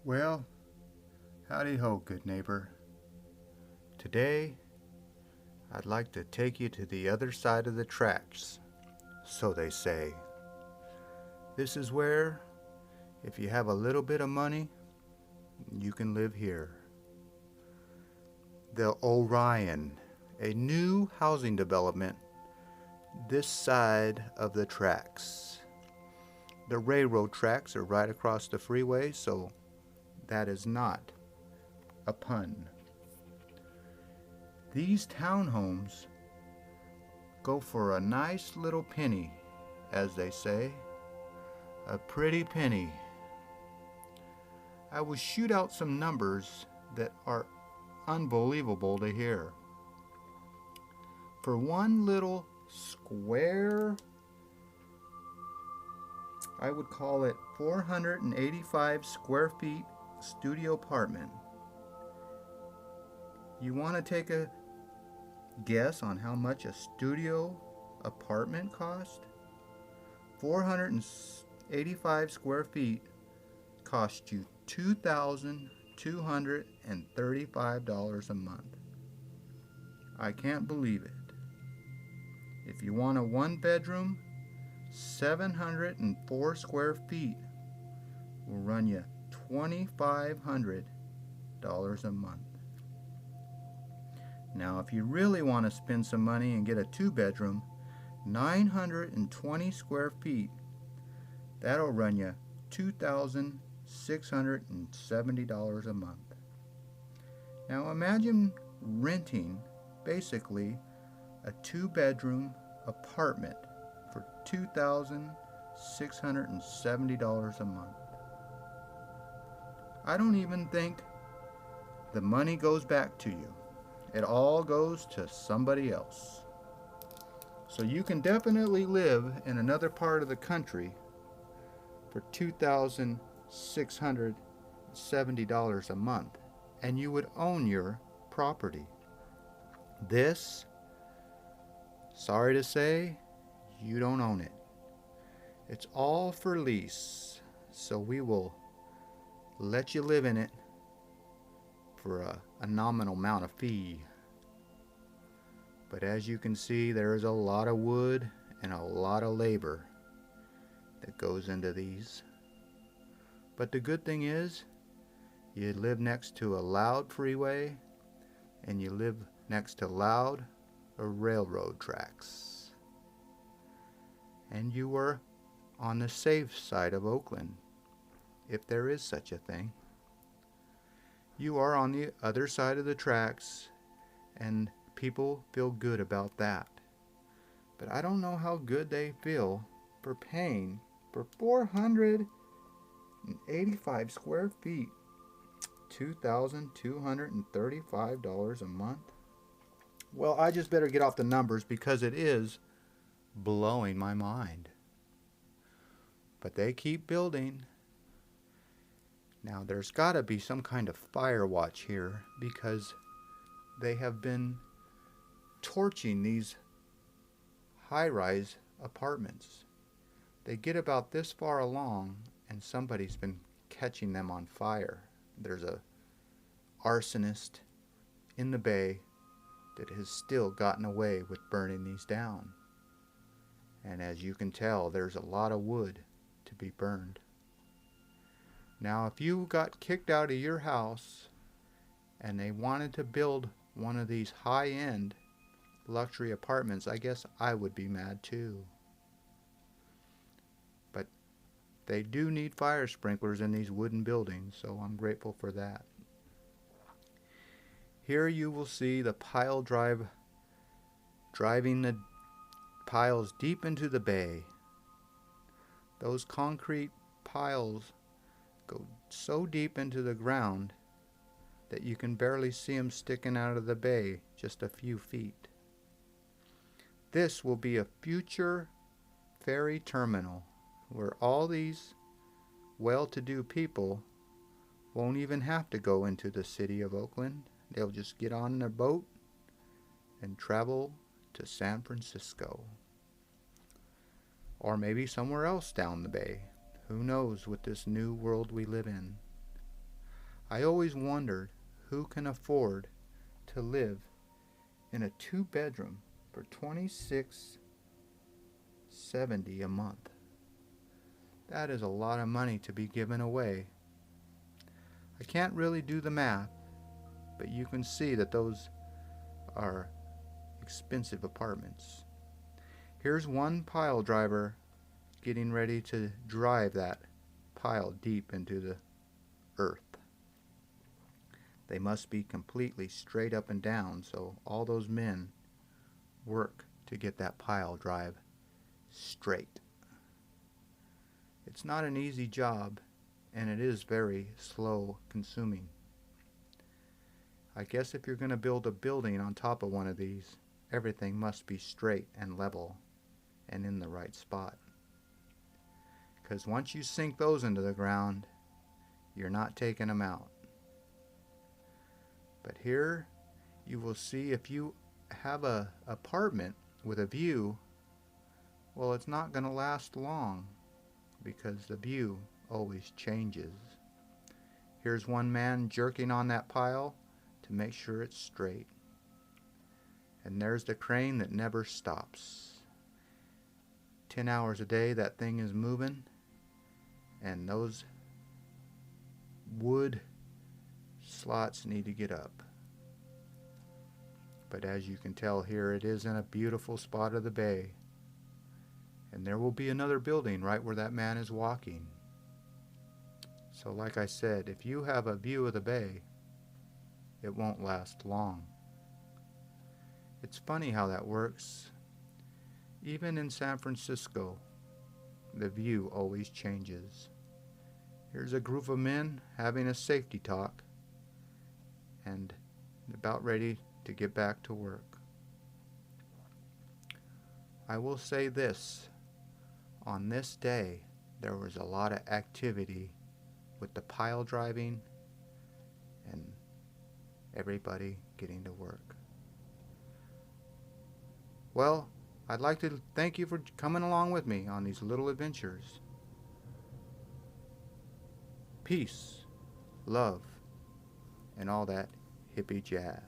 Well, howdy ho, good neighbor. Today, I'd like to take you to the other side of the tracks, so they say. This is where, if you have a little bit of money, you can live here. The Orion, a new housing development this side of the tracks. The railroad tracks are right across the freeway, so that is not a pun. These townhomes go for a nice little penny, as they say. A pretty penny. I will shoot out some numbers that are unbelievable to hear. For one little square, I would call it 485 square feet studio apartment. You want to take a guess on how much a studio apartment cost? 485 square feet cost you $2,235 a month. I can't believe it. If you want a one bedroom, 704 square feet will run you $2,500 a month. Now, if you really want to spend some money and get a two bedroom, 920 square feet, that'll run you $2,670 a month. Now imagine renting basically a two bedroom apartment for $2,670 a month. I don't even think the money goes back to you. It all goes to somebody else. So you can definitely live in another part of the country for $2,670 a month, and you would own your property. This, sorry to say, you don't own it. It's all for lease, so we will let you live in it for a nominal amount of fee. But as you can see, there is a lot of wood and a lot of labor that goes into these. But the good thing is, you live next to a loud freeway and you live next to loud railroad tracks. And you are on the safe side of Oakland, if there is such a thing. You are on the other side of the tracks, and people feel good about that. But I don't know how good they feel for paying for 485 square feet, $2,235 a month. Well, I just better get off the numbers because it is blowing my mind. But they keep building. Now there's got to be some kind of fire watch here because they have been torching these high-rise apartments. They get about this far along and somebody's been catching them on fire. There's a arsonist in the bay that has still gotten away with burning these down. And as you can tell, there's a lot of wood to be burned. Now, if you got kicked out of your house and they wanted to build one of these high-end luxury apartments, I guess I would be mad too. But they do need fire sprinklers in these wooden buildings, so I'm grateful for that. Here you will see the pile drive driving the piles deep into the bay. Those concrete piles go so deep into the ground that you can barely see them sticking out of the bay just a few feet. This will be a future ferry terminal where all these well-to-do people won't even have to go into the city of Oakland. They'll just get on a boat and travel to San Francisco. Or maybe somewhere else down the bay. Who knows with this new world we live in. I always wondered who can afford to live in a 2-bedroom for $26.70 a month. That is a lot of money to be given away. I can't really do the math, but you can see that those are expensive apartments. Here's one pile driver getting ready to drive that pile deep into the earth. They must be completely straight up and down, so all those men work to get that pile drive straight. It's not an easy job, and it is very slow consuming. I guess if you're going to build a building on top of one of these, everything must be straight and level and in the right spot. Because once you sink those into the ground, you're not taking them out. But here you will see, if you have an apartment with a view, well, it's not going to last long because the view always changes. Here's one man jerking on that pile to make sure it's straight. And there's the crane that never stops. 10 hours a day that thing is moving, and those wood slots need to get up. But as you can tell here, it is in a beautiful spot of the bay. And there will be another building right where that man is walking. So like I said, if you have a view of the bay, it won't last long. It's funny how that works. Even in San Francisco, the view always changes. Here's a group of men having a safety talk and about ready to get back to work. I will say this. On this day, there was a lot of activity with the pile driving and everybody getting to work. Well, I'd like to thank you for coming along with me on these little adventures. Peace, love, and all that hippie jazz.